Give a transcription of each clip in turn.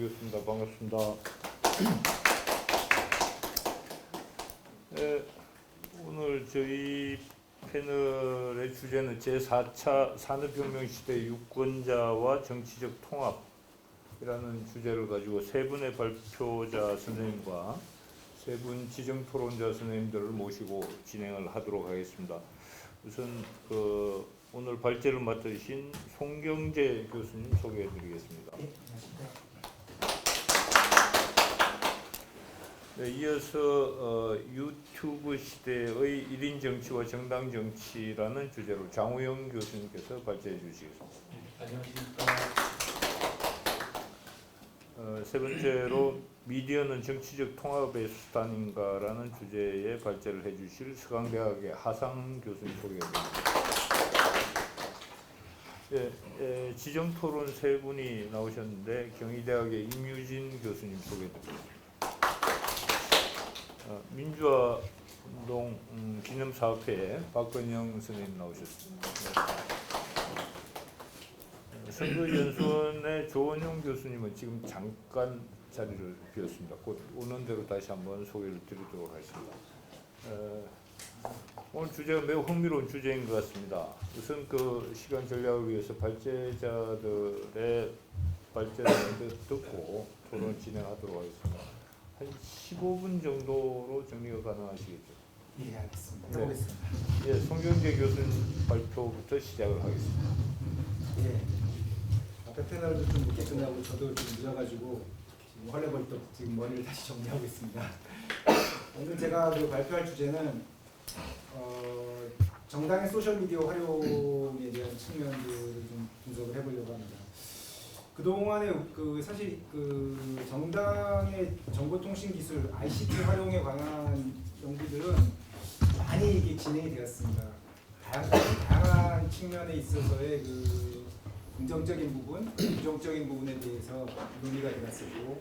인사드리겠습니다. 반갑습니다. 네, 오늘 저희 패널의 주제는 제4차 산업혁명 시대 유권자와 정치적 통합이라는 주제를 가지고 세 분의 발표자 선생님과 세 분 지정 토론자 선생님들을 모시고 진행을 하도록 하겠습니다. 우선 오늘 발제를 맡으신 송경재 교수님 소개해드리겠습니다. 네, 이어서 유튜브 시대의 1인 정치와 정당 정치라는 주제로 장우영 교수님께서 발제해 주시겠습니다. 안녕하십니까. 세 번째로 미디어는 정치적 통합의 수단인가라는 주제에 발제를 해주실 서강대학의 하상 교수님 소개해드립니다. 예, 지정 토론 세 분이 나오셨는데 경희대학의 임유진 교수님 소개해드립니다. 민주화 운동 기념사업회에 박건영 선생님 나오셨습니다. 선거연수원의 조원용 교수님은 지금 잠깐 자리를 비웠습니다. 곧 오는 대로 다시 한번 소개를 드리도록 하겠습니다. 오늘 주제가 매우 흥미로운 주제인 것 같습니다. 우선 시간 전략을 위해서 발제자들의 발제를 듣고 토론 진행하도록 하겠습니다. 한 15분 정도로 정리가 가능하시겠죠? 예, 알겠습니다. 네. 해보겠습니다. 예, 송경재 교수님 발표부터 시작을 하겠습니다. 예. 앞에 패널도 좀 늦게 끝나고 저도 좀 늦어가지고 지금 헐레벌떡 지금 머리를 다시 정리하고 있습니다. 오늘 제가 발표할 주제는 정당의 소셜 미디어 활용에 대한 측면들을 좀 분석을 해보려고 합니다. 그동안에 사실 정당의 정보통신 기술 ICT 활용에 관한 연구들은 많이 이게 진행이 되었습니다. 다양한 측면에 있어서의 긍정적인 부분, 부정적인 부분에 대해서 논의가 되었었고,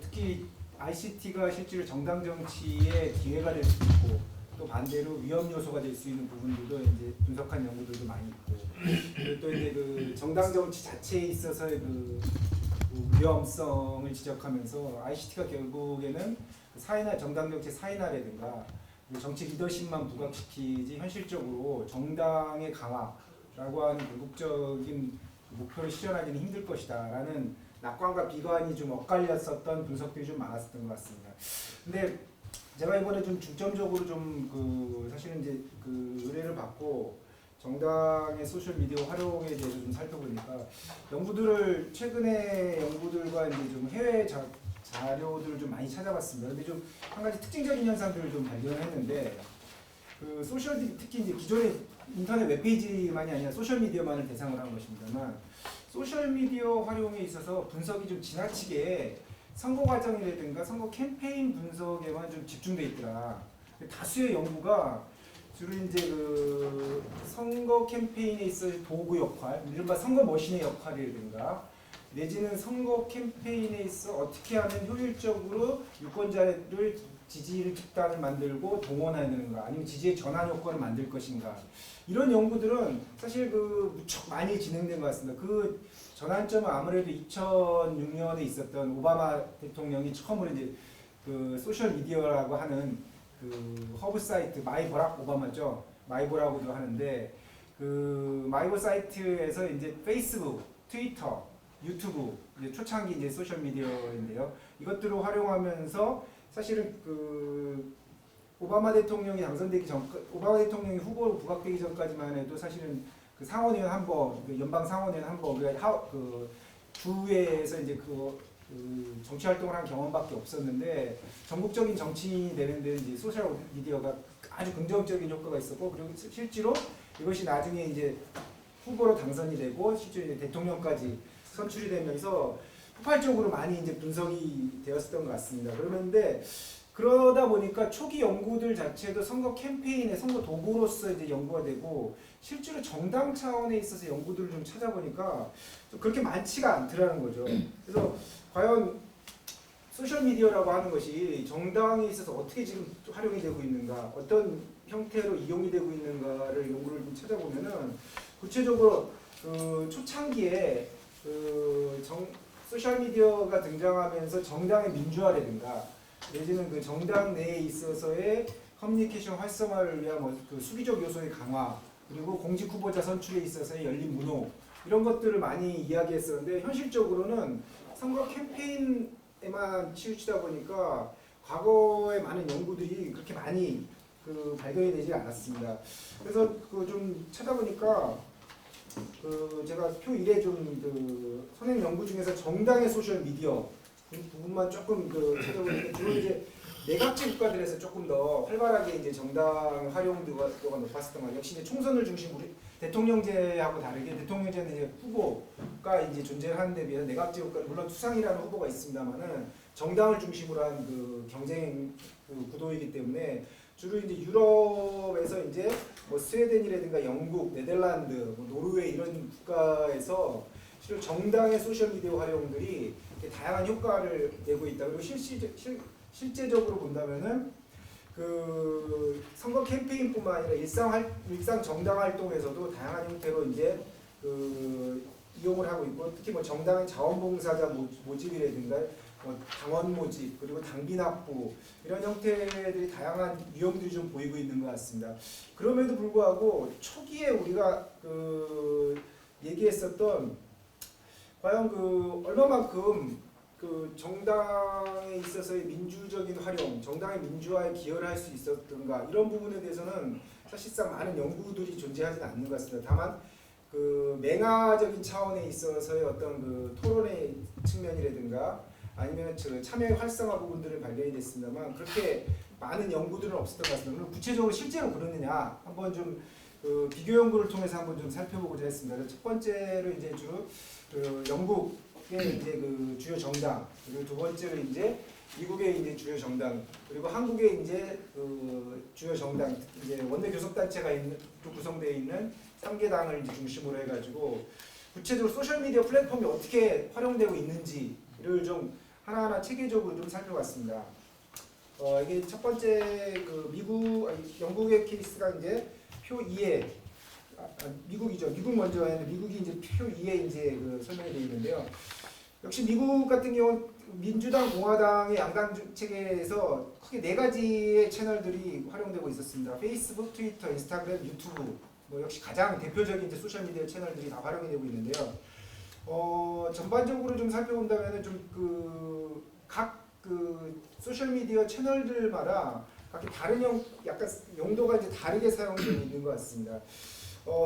특히 ICT가 실제로 정당 정치의 기회가 될 수 있고, 또 반대로 위험 요소가 될 수 있는 부분들도 이제 분석한 연구들도 많이 있고, 그리고 또 이제 정당 정치 자체에 있어서의 위험성을 지적하면서 ICT가 결국에는 사회나 정당 정치 사회나라든가 정치 리더십만 부각시키지 현실적으로 정당의 강화라고 하는 궁극적인 목표를 실현하기는 힘들 것이다라는 낙관과 비관이 좀 엇갈렸었던 분석들이 좀 많았었던 것 같습니다. 근데 제가 이번에 좀 중점적으로 좀 사실은 이제 의뢰를 받고 정당의 소셜 미디어 활용에 대해서 좀 살펴보니까 최근에 연구들과 이제 좀 해외 자료들을 좀 많이 찾아봤습니다. 근데 좀 한 가지 특징적인 현상들을 좀 발견했는데 특히 이제 기존의 인터넷 웹페이지만이 아니라 소셜 미디어만을 대상으로 한 것입니다만 소셜 미디어 활용에 있어서 분석이 좀 지나치게 선거 과정이라든가 선거 캠페인 분석에만 좀 집중돼 있더라. 다수의 연구가 주로 이제 선거 캠페인에 있어서 도구 역할, 이른바 선거 머신의 역할이라든가 내지는 선거 캠페인에 있어 어떻게 하면 효율적으로 유권자를 지지를 집단을 만들고 동원하는가, 아니면 지지의 전환 효과를 만들 것인가, 이런 연구들은 사실 무척 많이 진행된 것 같습니다. 전환점은 아무래도 2006년에 있었던 오바마 대통령이 처음으로 이제 소셜 미디어라고 하는 허브 사이트 마이 버락 오바마죠. 마이버라고도 하는데 마이버 사이트에서 이제 페이스북, 트위터, 유튜브 이제 초창기 이제 소셜 미디어인데요. 이것들을 활용하면서 사실은 오바마 대통령이 당선되기 전, 오바마 대통령이 후보로 부각되기 전까지만 해도 사실은 상원의원 한 번, 연방 상원의원 한 번, 우리가 주에서 이제 정치 활동을 한 경험밖에 없었는데 전국적인 정치인이 되는데 이제 소셜 미디어가 아주 긍정적인 효과가 있었고, 그리고 실제로 이것이 나중에 이제 후보로 당선이 되고 실제로 이제 대통령까지 선출이 되면서 폭발적으로 많이 이제 분석이 되었었던 것 같습니다. 그런데 그러다 보니까 초기 연구들 자체도 선거 캠페인의 선거 도구로서 이제 연구가 되고, 실제로 정당 차원에 있어서 연구들을 좀 찾아보니까 좀 그렇게 많지가 않더라는 거죠. 그래서 과연 소셜미디어라고 하는 것이 정당에 있어서 어떻게 지금 활용이 되고 있는가, 어떤 형태로 이용이 되고 있는가를 연구를 좀 찾아보면은 구체적으로 초창기에 소셜 미디어가 등장하면서 정당의 민주화라든가 내지는 그 정당 내에 있어서의 커뮤니케이션 활성화를 위한 그 수비적 요소의 강화 그리고 공직 후보자 선출에 있어서의 열린 문호 이런 것들을 많이 이야기했었는데 현실적으로는 선거 캠페인에만 치우치다 보니까 과거의 많은 연구들이 그렇게 많이 그 발견이 되지 않았습니다. 그래서 그 좀 찾아보니까 그 제가 표 1에 좀 그 선행 연구 중에서 정당의 소셜 미디어 부분만 조금 그 찾아보니까 주로 이제 내각제 국가들에서 조금 더 활발하게 이제 정당 활용도가 높았었던 것 같아요. 역시 이제 총선을 중심으로 대통령제하고 다르게 대통령제는 이제 후보가 이제 존재하는 데 비해서 내각제 국가 물론 수상이라는 후보가 있습니다만은 정당을 중심으로 한 그 경쟁 그 구도이기 때문에 주로 이제 유럽에서 이제 뭐 스웨덴이라든가 영국, 네덜란드, 뭐 노르웨이 이런 국가에서 실은 정당의 소셜 미디어 활용들이 다양한 효과를 내고 있다. 그리고 실제적으로 본다면은 그 선거 캠페인뿐만 아니라 일상 정당 활동에서도 다양한 형태로 이제 그 이용을 하고 있고 특히 뭐 정당의 자원봉사자 모집이라든가 뭐 당원 모집 그리고 당비 납부 이런 형태들이 다양한 유형들이 좀 보이고 있는 것 같습니다. 그럼에도 불구하고 초기에 우리가 그 얘기했었던 과연 그 얼마만큼 그 정당에 있어서의 민주적인 활용, 정당의 민주화에 기여를 할 수 있었던가 이런 부분에 대해서는 사실상 많은 연구들이 존재하지는 않는 것 같습니다. 다만 그 맹아적인 차원에 있어서의 어떤 그 토론의 측면이라든가 아니면 참여의 활성화 부분들은 발견이 됐습니다만 그렇게 많은 연구들은 없었던 것 같습니다. 그럼 구체적으로 실제로 그러느냐 한번 좀 그 비교 연구를 통해서 한번 좀 살펴보고자 했습니다. 첫 번째로 이제 주로 그 영국의 이제 그 주요 정당 그리고 두 번째로 이제 미국의 이제 주요 정당 그리고 한국의 이제 그 주요 정당 이제 원내 교섭단체가 구성되어 있는 3개 당을 이제 중심으로 해가지고 구체적으로 소셜 미디어 플랫폼이 어떻게 활용되고 있는지를 좀 하나하나 체계적으로 좀 살펴봤습니다. 이게 첫 번째 그 영국의 케이스가 이제 표 2에 미국이죠. 미국 먼저 했는데 미국이 이제 표 2에 이제 그 설명이 되어 있는데요. 역시 미국 같은 경우는 민주당, 공화당의 양당 체계에서 크게 네 가지의 채널들이 활용되고 있었습니다. 페이스북, 트위터, 인스타그램, 유튜브. 뭐 역시 가장 대표적인 이제 소셜 미디어 채널들이 다 활용이 되고 있는데요. 전반적으로 좀 살펴본다면은 좀 각 소셜 미디어 채널들마다 각기 다른 약간 용도가 이제 다르게 사용되고 있는 것 같습니다.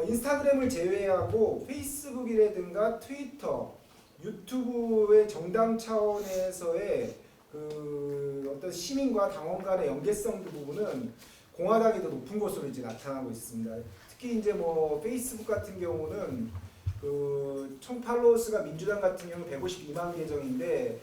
인스타그램을 제외하고 페이스북이라든가 트위터, 유튜브의 정당 차원에서의 그 어떤 시민과 당원 간의 연계성 부분은 공화당이 더 높은 것으로 이제 나타나고 있습니다. 특히 이제 뭐 페이스북 같은 경우는 그 총 팔로워스가 민주당 같은 경우 152만 계정인데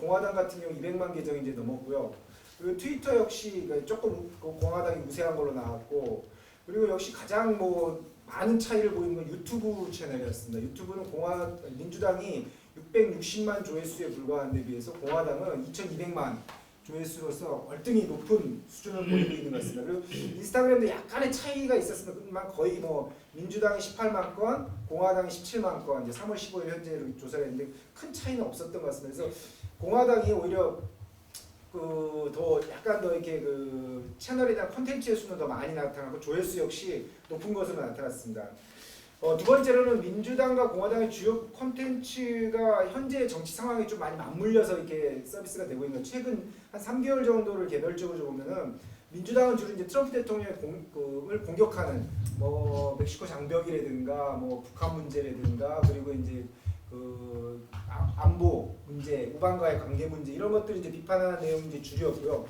공화당 같은 경우 200만 계정이 이제 넘었고요. 그리고 트위터 역시 조금 공화당이 우세한 걸로 나왔고 그리고 역시 가장 뭐 많은 차이를 보이는 건 유튜브 채널이었습니다. 유튜브는 민주당이 660만 조회수에 불과한 데 비해서 공화당은 2200만 조회수로서 월등히 높은 수준을 보이고 있는 것 같습니다. 그리고 인스타그램도 약간의 차이가 있었지만 거의 뭐 민주당이 18만 건, 공화당이 17만 건, 이제 3월 15일 현재로 조사를 했는데 큰 차이는 없었던 것 같습니다. 그래서 공화당이 오히려 더 약간 더 이렇게 그 채널에 대한 콘텐츠의 수는 더 많이 나타나고 조회수 역시 높은 것으로 나타났습니다. 두 번째로는 민주당과 공화당의 주요 콘텐츠가 현재 정치 상황에 좀 많이 맞물려서 이렇게 서비스가 되고 있는 거. 최근 한 3개월 정도를 개별적으로 보면은 민주당은 주로 이제 트럼프 대통령을 공격하는 뭐 멕시코 장벽이라든가 뭐 북한 문제라든가 그리고 이제 그 안보 문제, 우방과의 관계 문제 이런 것들을 이제 비판하는 내용이 이제 주류였고요.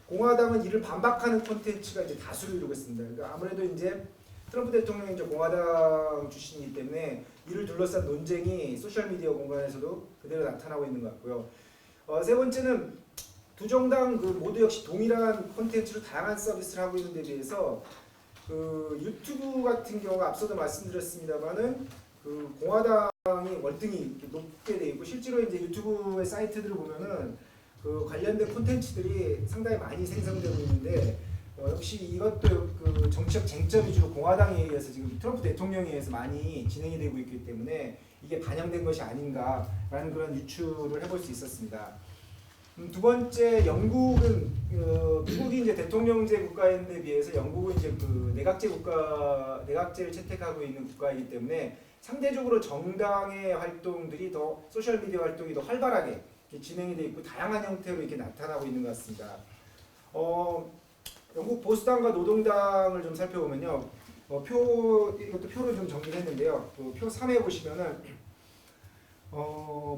공화당은 이를 반박하는 콘텐츠가 이제 다수를 이루고 있습니다. 그러니까 아무래도 이제 트럼프 대통령이 이제 공화당 출신이기 때문에 이를 둘러싼 논쟁이 소셜 미디어 공간에서도 그대로 나타나고 있는 것 같고요. 세 번째는 두 정당 모두 역시 동일한 콘텐츠로 다양한 서비스를 하고 있는 데 비해서 그 유튜브 같은 경우가 앞서도 말씀드렸습니다만은 그 공화당이 월등히 높게 돼 있고 실제로 이제 유튜브의 사이트들을 보면은 그 관련된 콘텐츠들이 상당히 많이 생성되고 있는데 역시 이것도 그 정치적 쟁점이 주로 공화당에 의해서 지금 트럼프 대통령에 의해서 많이 진행이 되고 있기 때문에 이게 반영된 것이 아닌가라는 그런 유추를 해볼 수 있었습니다. 두 번째, 영국은 미국이 이제 대통령제 국가인데 비해서 영국은 이제 그 내각제를 채택하고 있는 국가이기 때문에 상대적으로 정당의 활동들이 더 소셜 미디어 활동이 더 활발하게 진행이 되어 있고 다양한 형태로 이렇게 나타나고 있는 것 같습니다. 영국 보수당과 노동당을 좀 살펴보면요, 이것도 표로 좀 정리했는데요. 표 3에 보시면은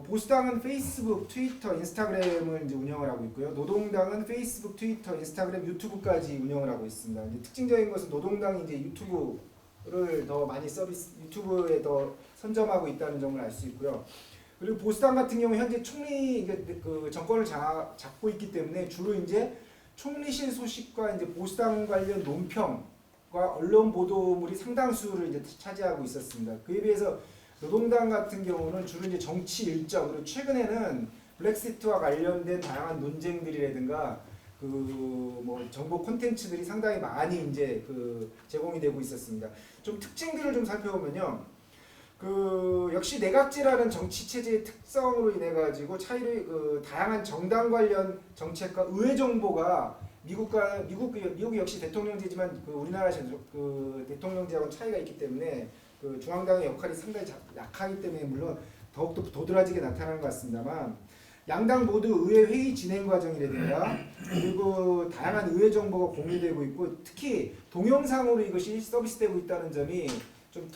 보수당은 페이스북, 트위터, 인스타그램을 이제 운영을 하고 있고요. 노동당은 페이스북, 트위터, 인스타그램, 유튜브까지 운영을 하고 있습니다. 이제 특징적인 것은 노동당이 이제 유튜브를 더 많이 유튜브에 더 선점하고 있다는 점을 알 수 있고요. 그리고 보수당 같은 경우 현재 총리 그 정권을 잡고 있기 때문에 주로 이제 총리실 소식과 이제 보수당 관련 논평과 언론 보도물이 상당수를 이제 차지하고 있었습니다. 그에 비해서 노동당 같은 경우는 주로 이제 정치 일정, 그리고 최근에는 브렉시트와 관련된 다양한 논쟁들이라든가 그 뭐 정보 콘텐츠들이 상당히 많이 이제 그 제공이 되고 있었습니다. 좀 특징들을 좀 살펴보면요. 그 역시 내각제라는 정치 체제의 특성으로 인해 가지고 그 다양한 정당 관련 정책과 의회 정보가 미국이 역시 대통령제지만 그 우리나라 그 대통령제하고는 차이가 있기 때문에 그 중앙당의 역할이 상당히 약하기 때문에 물론 더욱더 도드라지게 나타나는 것 같습니다만 양당 모두 의회 회의 진행 과정이라든가 그리고 다양한 의회 정보가 공유되고 있고 특히 동영상으로 이것이 서비스되고 있다는 점이 좀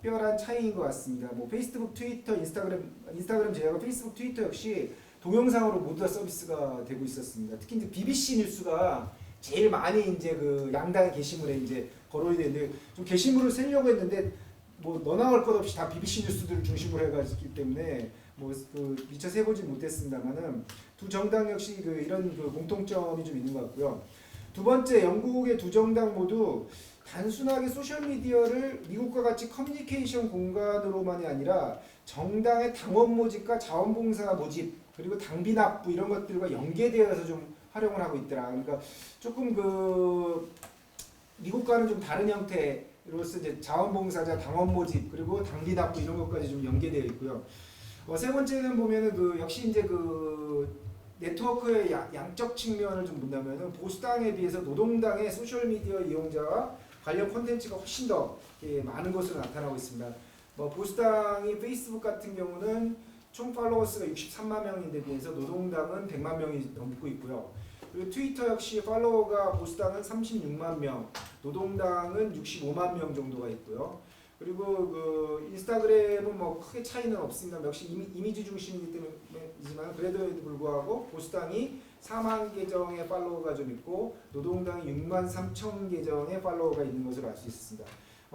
특별한 차이인 것 같습니다. 뭐 페이스북, 트위터, 인스타그램 제외하고 페이스북, 트위터 역시 동영상으로 모두 다 서비스가 되고 있었습니다. 특히 이제 BBC 뉴스가 제일 많이 이제 그 양당의 게시물에 이제 거론이 되는데 좀 게시물을 세려고 했는데 뭐 너 나올 것 없이 다 BBC 뉴스들을 중심으로 해가지기 때문에 뭐 그 미처 세보지 못했습니다만은 두 정당 역시 그 이런 그 공통점이 좀 있는 것 같고요. 두 번째, 영국의 두 정당 모두 단순하게 소셜미디어를 미국과 같이 커뮤니케이션 공간으로만이 아니라 정당의 당원 모집과 자원봉사 모집 그리고 당비 납부 이런 것들과 연계되어서 좀 활용을 하고 있더라. 그러니까 조금 그 미국과는 좀 다른 형태로서 이제 자원봉사자, 당원 모집 그리고 당비 납부 이런 것까지 좀 연계되어 있고요. 세 번째는 보면은 그 역시 이제 그 네트워크의 양적 측면을 좀 본다면은 보수당에 비해서 노동당의 소셜 미디어 이용자와 관련 콘텐츠가 훨씬 더 많은 것으로 나타나고 있습니다. 뭐 보수당이 페이스북 같은 경우는 총 팔로워 수가 63만 명인데 비해서 노동당은 100만 명이 넘고 있고요. 그리고 트위터 역시 팔로워가 보수당은 36만 명, 노동당은 65만 명 정도가 있고요. 그리고 그 인스타그램은 뭐 크게 차이는 없습니다. 역시 이미지 중심이기 때문이지만 그래도 불구하고 보수당이 4만 계정의 팔로워가 좀 있고 노동당이 6만 3천 계정의 팔로워가 있는 것으로 알 수 있습니다.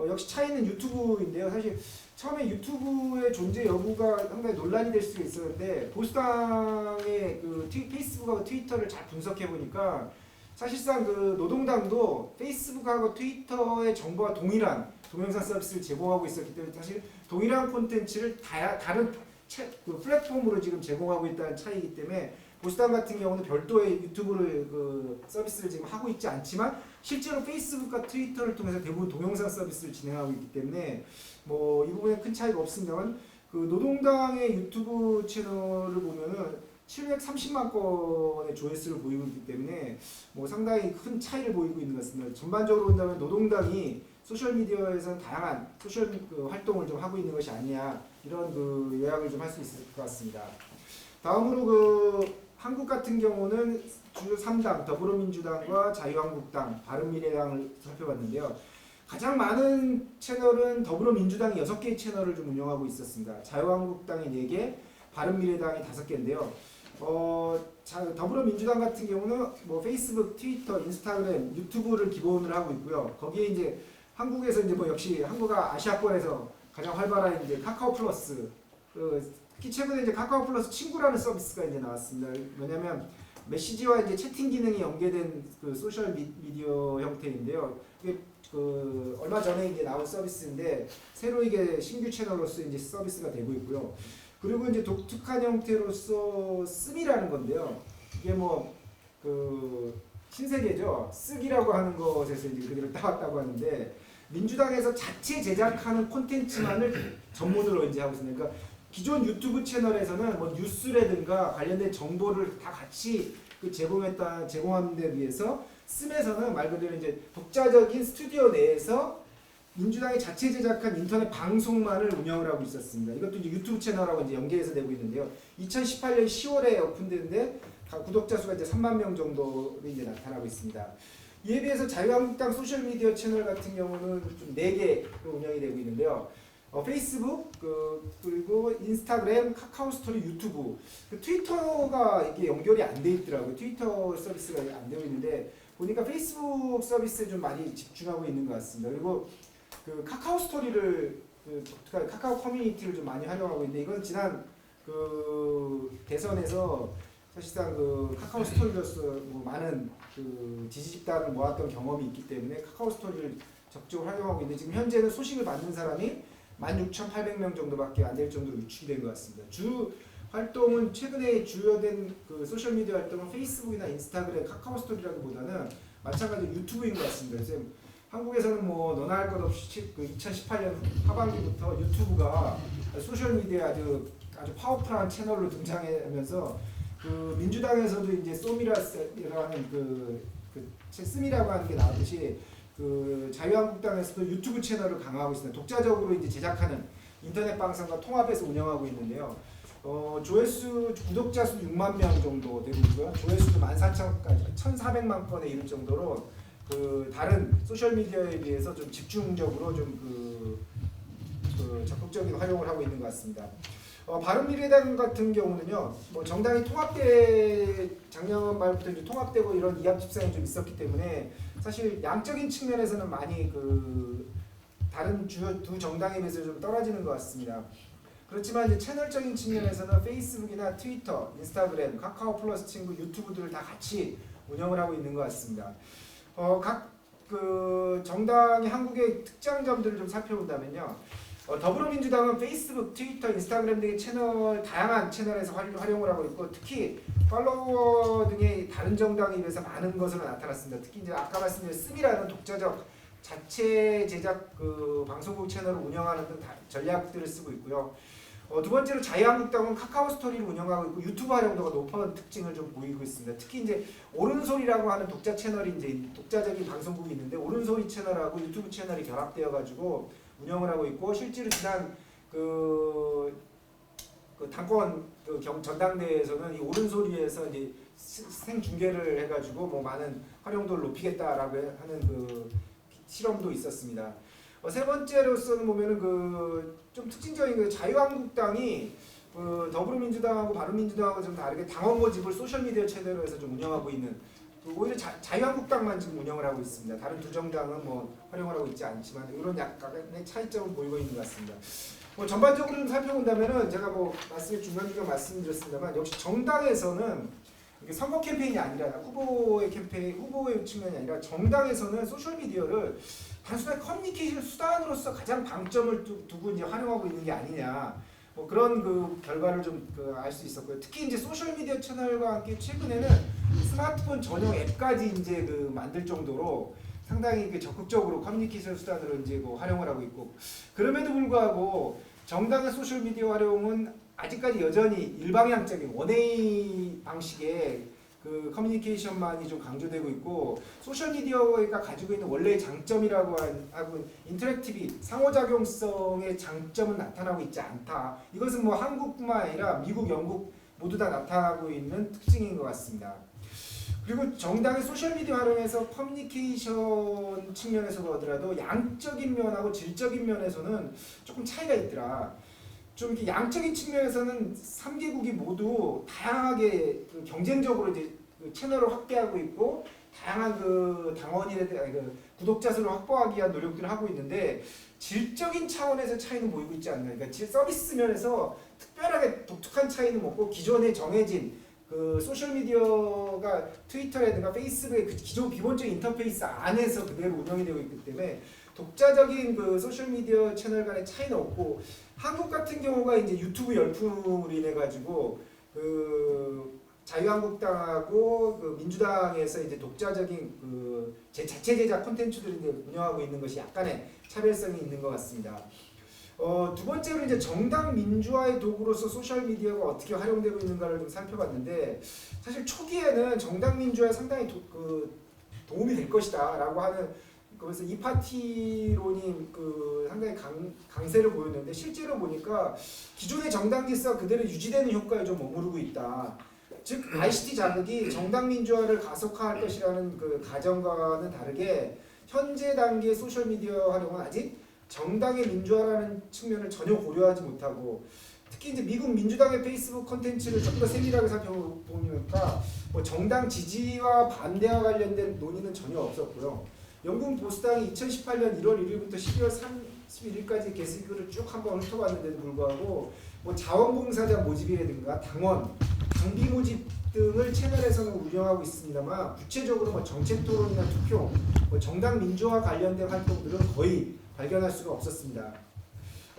역시 차이는 유튜브인데요. 사실 처음에 유튜브의 존재 여부가 상당히 논란이 될 수가 있었는데 보수당의 그 페이스북하고 트위터를 잘 분석해 보니까 사실상 그 노동당도 페이스북하고 트위터의 정보와 동일한 동영상 서비스를 제공하고 있었기 때문에 사실 동일한 콘텐츠를 다른 그 플랫폼으로 지금 제공하고 있다는 차이이기 때문에 보수당 같은 경우는 별도의 유튜브를 그 서비스를 지금 하고 있지 않지만 실제로 페이스북과 트위터를 통해서 대부분 동영상 서비스를 진행하고 있기 때문에 뭐 이 부분에 큰 차이가 없습니다만 그 노동당의 유튜브 채널을 보면은 730만 건의 조회수를 보이고 있기 때문에 뭐 상당히 큰 차이를 보이고 있는 것 같습니다. 전반적으로 본다면 노동당이 소셜 미디어에서는 다양한 소셜 그 활동을 좀 하고 있는 것이 아니냐 이런 그 요약을 좀 할 수 있을 것 같습니다. 다음으로 그 한국 같은 경우는 주요 3당 더불어민주당과 자유한국당, 바른미래당을 살펴봤는데요. 가장 많은 채널은 더불어민주당이 6개의 채널을 좀 운영하고 있었습니다. 자유한국당이 4개, 바른미래당이 5개인데요. 더불어민주당 같은 경우는 뭐 페이스북, 트위터, 인스타그램, 유튜브를 기본으로 하고 있고요. 거기에 이제 한국에서 이제 뭐 역시 한국가 아시아권에서 가장 활발한 이제 카카오 플러스, 특히 최근에 이제 카카오 플러스 친구라는 서비스가 이제 나왔습니다. 왜냐하면 메시지와 이제 채팅 기능이 연계된 그 소셜 미디어 형태인데요. 이게 그 얼마 전에 이제 나온 서비스인데 새로 이게 신규 채널로서 이제 서비스가 되고 있고요. 그리고 이제 독특한 형태로서 씀이라는 건데요. 이게 뭐 그 신세계죠. 쓰기라고 하는 것에서 이제 그대로 따왔다고 하는데 민주당에서 자체 제작하는 콘텐츠만을 전문으로 이제 하고 있습니다. 그러니까 기존 유튜브 채널에서는 뭐 뉴스라든가 관련된 정보를 다 같이 제공하는 데 비해서 씀에서는 말 그대로 이제 독자적인 스튜디오 내에서 민주당이 자체 제작한 인터넷 방송만을 운영을 하고 있었습니다. 이것도 이제 유튜브 채널하고 이제 연계해서 내고 있는데요. 2018년 10월에 오픈됐는데 구독자 수가 이제 3만 명 정도로 이제 나타나고 있습니다. 이에 비해서 자유한국당 소셜 미디어 채널 같은 경우는 좀 4개로 운영이 되고 있는데요. 페이스북, 그리고 인스타그램, 카카오 스토리, 유튜브, 트위터가 이게 연결이 안 돼 있더라고요. 트위터 서비스가 안 되고 있는데 보니까 페이스북 서비스에 좀 많이 집중하고 있는 것 같습니다. 그리고 카카오 스토리를 카카오 커뮤니티를 좀 많이 활용하고 있는데 이건 지난 대선에서 사실상 카카오 스토리로서 뭐 많은 지지 집단을 모았던 경험이 있기 때문에 카카오 스토리를 적극적으로 활용하고 있는데 지금 현재는 소식을 받는 사람이 16,800명 정도밖에 안 될 정도로 위축이 된 것 같습니다. 주 활동은 최근에 주요된 소셜 미디어 활동은 페이스북이나 인스타그램, 카카오 스토리라기보다는 마찬가지로 유튜브인 것 같습니다. 그래서 한국에서는 뭐 너나 할 것 없이 2018년 하반기부터 유튜브가 소셜 미디어 아주 파워풀한 채널로 등장하면서 민주당에서도 이제 쏨이라는 씀이라고 하는 게 나왔듯이 자유한국당에서도 유튜브 채널을 강화하고 있습니다. 독자적으로 이제 제작하는 인터넷 방송과 통합해서 운영하고 있는데요. 조회수 구독자 수 6만 명 정도 되고 있고요. 조회수도 14,000까지 1,400만 건에 이를 정도로 다른 소셜 미디어에 비해서 좀 집중적으로 좀 적극적인 활용을 하고 있는 것 같습니다. 바른미래당 같은 경우는요, 뭐 정당이 작년 말부터 이제 통합되고 이런 이합 집산이 좀 있었기 때문에 사실 양적인 측면에서는 많이 다른 주요 두 정당에 비해서 좀 떨어지는 것 같습니다. 그렇지만 이제 채널적인 측면에서는 페이스북이나 트위터, 인스타그램, 카카오 플러스 친구, 유튜브들을 다 같이 운영을 하고 있는 것 같습니다. 각 정당의 한국의 특장점들을 좀 살펴본다면요. 더불어민주당은 페이스북, 트위터, 인스타그램 등의 다양한 채널에서 활용을 하고 있고 특히 팔로워 등의 다른 정당에 비해서 많은 것으로 나타났습니다. 특히 이제 아까 말씀드린 씀이라는 독자적 자체 제작 방송국 채널을 운영하는 등 전략들을 쓰고 있고요. 두 번째로 자유한국당은 카카오 스토리를 운영하고 있고 유튜브 활용도가 높은 특징을 좀 보이고 있습니다. 특히 이제 옳은소리라고 하는 독자 채널이 이제 독자적인 방송국이 있는데 옳은소리 채널하고 유튜브 채널이 결합되어 가지고 운영을 하고 있고 실제로 지난 당권 전당대회에서는 이 옳은소리에서 이제 생중계를 해가지고 뭐 많은 활용도를 높이겠다라고 하는 실험도 있었습니다. 세 번째로서는 보면은 좀 특징적인 자유한국당이 더불어민주당하고 바른민주당하고 좀 다르게 당원 모집을 소셜 미디어 채널로 해서 좀 운영하고 있는 오히려 자유한국당만 지금 운영을 하고 있습니다. 다른 두 정당은 뭐 활용을 하고 있지 않지만 이런 약간의 차이점을 보이고 있는 것 같습니다. 전반적으로 좀 살펴본다면은 제가 중간중간 말씀드렸습니다만 역시 정당에서는 이게 선거 캠페인이 아니라 후보의 측면이 아니라 정당에서는 소셜 미디어를 단순한 커뮤니케이션 수단으로서 가장 방점을 두고 이제 활용하고 있는 게 아니냐. 그런 결과를 좀 알 수 있었고요. 특히 이제 소셜 미디어 채널과 함께 최근에는 스마트폰 전용 앱까지 이제 만들 정도로 상당히 적극적으로 커뮤니케이션 수단으로 이제 활용을 하고 있고 그럼에도 불구하고 정당의 소셜 미디어 활용은 아직까지 여전히 일방향적인 원웨이 방식의 커뮤니케이션만이 좀 강조되고 있고 소셜 미디어가 가지고 있는 원래의 장점이라고 하고 인터랙티비 상호작용성의 장점은 나타나고 있지 않다. 이것은 뭐 한국뿐만 아니라 미국, 영국 모두 다 나타나고 있는 특징인 것 같습니다. 그리고 정당의 소셜 미디어 활용에서 커뮤니케이션 측면에서도 하더라도 양적인 면하고 질적인 면에서는 조금 차이가 있더라. 좀 이렇게 양적인 측면에서는 3개국이 모두 다양하게 경쟁적으로 이제 채널을 확대하고 있고 다양한 구독자 수를 확보하기 위한 노력들을 하고 있는데 질적인 차원에서 차이는 보이고 있지 않나. 그러니까 서비스 면에서 특별하게 독특한 차이는 없고 기존에 정해진 소셜 미디어가 트위터라든가 페이스북의 기존 기본적인 인터페이스 안에서 그대로 운영이 되고 있기 때문에 독자적인 소셜 미디어 채널 간의 차이는 없고 한국 같은 경우가 이제 유튜브 열풍으로 인해 가지고 자유한국당하고 그 민주당에서 이제 독자적인 자체 제작 콘텐츠들을 이제 운영하고 있는 것이 약간의 차별성이 있는 것 같습니다. 두 번째로 이제 정당 민주화의 도구로서 소셜 미디어가 어떻게 활용되고 있는가를 좀 살펴봤는데, 사실 초기에는 정당 민주화에 상당히 도움이 될 것이다라고 하는, 그래서 이 파티론이 상당히 강세를 보였는데, 실제로 보니까 기존의 정당 질서가 그대로 유지되는 효과에 좀 머무르고 있다. 즉 ICT 자극이 정당 민주화를 가속화할 것이라는 그 가정과는 다르게 현재 단계 소셜 미디어 활용은 아직 정당의 민주화라는 측면을 전혀 고려하지 못하고, 특히 이제 미국 민주당의 페이스북 콘텐츠를 좀 더 세밀하게 살펴보니까 뭐 정당 지지와 반대와 관련된 논의는 전혀 없었고요. 영국 보수당이 2018년 1월 1일부터 12월 31일까지 게시글을 쭉 한번 훑어봤는데도 불구하고 뭐 자원봉사자 모집이라든가 당원, 당비 모집 등을 채널에서는 운영하고 있습니다만, 구체적으로 뭐 정책 토론이나 투표, 뭐 정당 민주화 관련된 활동들은 거의 발견할 수가 없었습니다.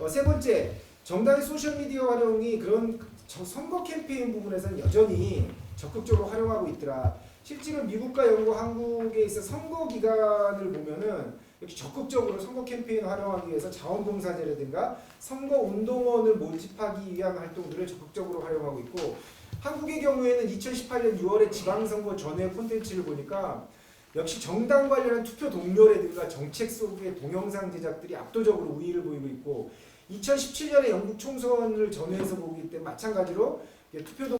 세 번째, 정당의 소셜미디어 활용이 그런 선거 캠페인 부분에서는 여전히 적극적으로 활용하고 있더라. 실제로 미국과 영국, 한국에 있어 선거 기간을 보면은 이렇게 적극적으로 선거 캠페인 활용하기 위해서 자원봉사자라든가 선거 운동원을 모집하기 위한 활동들을 적극적으로 활용하고 있고, 한국의 경우에는 2018년 6월에 지방선거 전후의 콘텐츠를 보니까 역시 정당 관련한 투표 동료라든가 정책 속의 동영상 제작들이 압도적으로 우위를 보이고 있고, 2017년에 영국 총선을 전후해서 보기 때문에 마찬가지로 투표 동료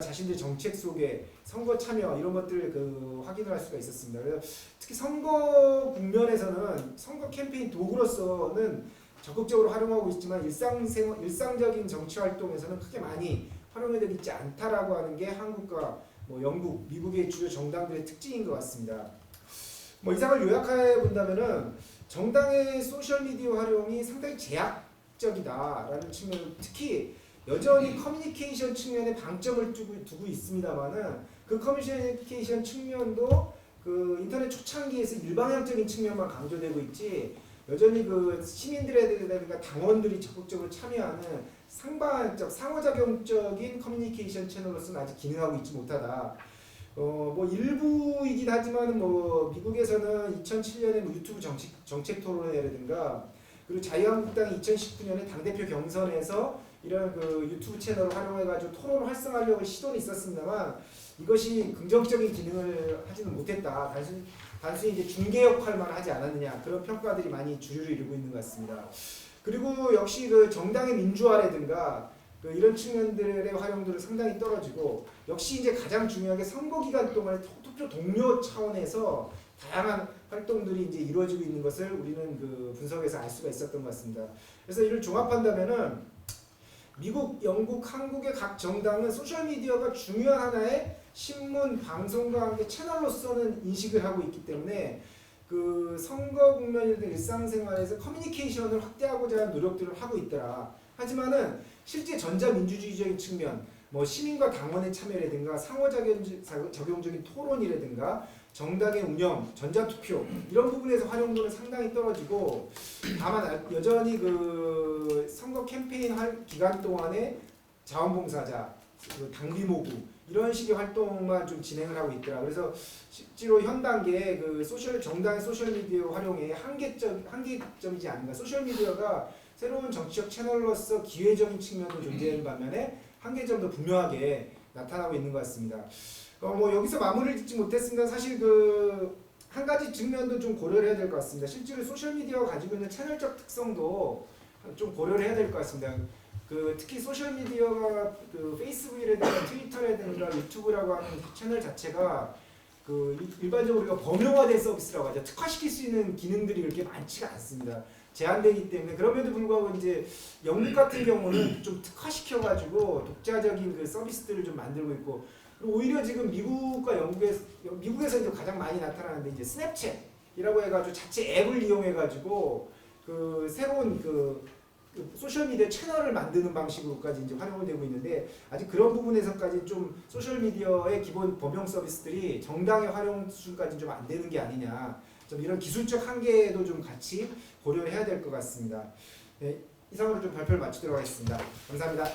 자신들 정책 속에 선거 참여 이런 것들을 확인을 할 수가 있었습니다. 그래서 특히 선거 국면에서는 선거 캠페인 도구로서는 적극적으로 활용하고 있지만 일상적인 정치 활동에서는 크게 많이 활용되고 있지 않다라고 하는 게 한국과 뭐 영국, 미국의 주요 정당들의 특징인 것 같습니다. 뭐 이상을 요약해 본다면은 정당의 소셜 미디어 활용이 상당히 제약적이다라는 측면을, 특히 여전히 커뮤니케이션 측면에 방점을 두고 있습니다만은 그 커뮤니케이션 측면도 인터넷 초창기에서 일방향적인 측면만 강조되고 있지, 여전히 시민들이라든가 당원들이 적극적으로 참여하는 상호작용적인 커뮤니케이션 채널로서는 아직 기능하고 있지 못하다. 뭐 일부이긴 하지만 뭐 미국에서는 2007년에 유튜브 정책 토론회라든가, 그리고 자유한국당이 2019년에 당대표 경선에서 이런 유튜브 채널을 활용해가지고 토론을 활성화하려고 시도는 있었습니다만 이것이 긍정적인 기능을 하지는 못했다. 단순히 이제 중개 역할만 하지 않았느냐, 그런 평가들이 많이 주류를 이루고 있는 것 같습니다. 그리고 역시 정당의 민주화라든가 이런 측면들의 활용도는 상당히 떨어지고, 역시 이제 가장 중요한 게 선거 기간 동안에 투표 동료 차원에서 다양한 활동들이 이제 이루어지고 있는 것을 우리는 분석에서 알 수가 있었던 것 같습니다. 그래서 이를 종합한다면은 미국, 영국, 한국의 각 정당은 소셜 미디어가 중요한 하나의 신문, 방송과 함께 채널로서는 인식을 하고 있기 때문에 선거 국면이든 일상생활에서 커뮤니케이션을 확대하고자 하는 노력들을 하고 있더라. 하지만은 실제 전자민주주의적인 측면, 뭐 시민과 당원의 참여라든가 상호작용적인 토론이라든가 정당의 운영, 전자투표 이런 부분에서 활용도는 상당히 떨어지고, 다만 여전히 선거 캠페인 기간 동안에 자원봉사자, 당비 모금 이런 식의 활동만 좀 진행을 하고 있더라. 그래서 실제로 현 단계에 정당의 소셜미디어 활용의 한계점이지 않는가. 소셜미디어가 새로운 정치적 채널로서 기회적인 측면도 존재하는 반면에 한계점도 분명하게 나타나고 있는 것 같습니다. 뭐 여기서 마무리를 짓지 못했습니다. 사실 한 가지 측면도 좀 고려를 해야 될 것 같습니다. 실제로 소셜미디어가 가지고 있는 채널적 특성도 좀 고려를 해야 될 것 같습니다. 특히 소셜미디어가 페이스북이라든가 트위터라든가 유튜브라고 하는 채널 자체가 일반적으로 우리가 범용화된 서비스라고 하죠. 특화시킬 수 있는 기능들이 그렇게 많지가 않습니다. 제한되기 때문에. 그럼에도 불구하고 이제 영국 같은 경우는 좀 특화시켜가지고 독자적인 서비스들을 좀 만들고 있고, 그리고 오히려 지금 미국과 미국에서 이제 가장 많이 나타나는데 이제 스냅챗이라고 해가지고 자체 앱을 이용해가지고 새로운 소셜미디어 채널을 만드는 방식으로까지 이제 활용을 되고 있는데, 아직 그런 부분에서까지 좀 소셜미디어의 기본 범용 서비스들이 정당의 활용 수준까지 좀 안 되는 게 아니냐, 좀 이런 기술적 한계도 좀 같이 고려해야 될 것 같습니다. 네, 이상으로 좀 발표를 마치도록 하겠습니다. 감사합니다.